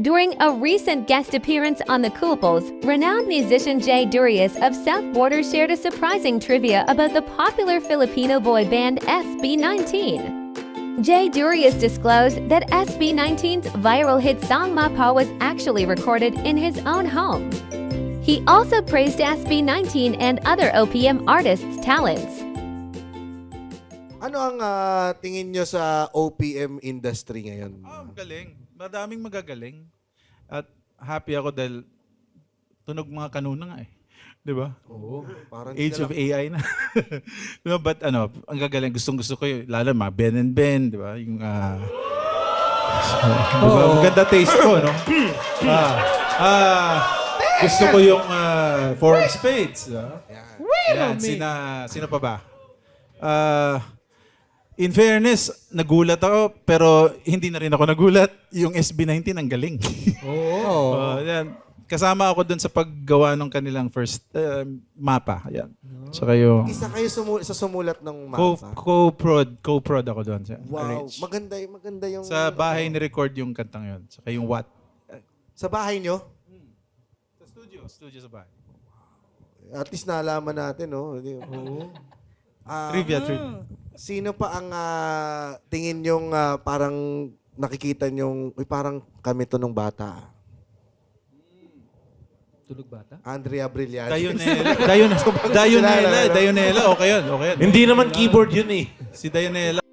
During a recent guest appearance on The Couples, renowned musician Jay Durius of South Border shared a surprising trivia about the popular Filipino boy band SB19. Jay Durius disclosed that SB19's viral hit song Mapa was actually recorded in his own home. He also praised SB19 and other OPM artists' talents. Ano ang tingin nyo sa OPM industry ngayon? Galing. Madaming magagaling. At happy ako dahil tunog mga kanuna nga eh. Di ba? Oo. Parang Age of AI na. No, but ang gagaling. Gustong-gusto ko yun. Lalo mga Ben and Ben, di ba? Yung, diba? Maganda taste ko, no? Gusto ko yung Four of Spades. Yan. Sino pa ba? In fairness, nagulat ako, pero hindi na rin ako nagulat. Yung SB19 ang galing. Oo. Yan. Kasama ako dun sa paggawa ng kanilang first mapa. Yan. Tsaka yung... Isa kayo sa sumulat ng mapa. Co-prod ako doon. Wow. Maganda yung... Sa bahay ni-record yung kantang yun. Tsaka yung what? Sa bahay nyo? Sa studio. Studio sa bahay. At least naalaman natin, no? Oo. Trivia. Sino pa ang tingin yung parang nakikita nyong, parang kami to nung bata? Tulog bata? Andrea Brillante. Dayonela. Okay yun. Hindi naman keyboard yun eh. Si Dayonela.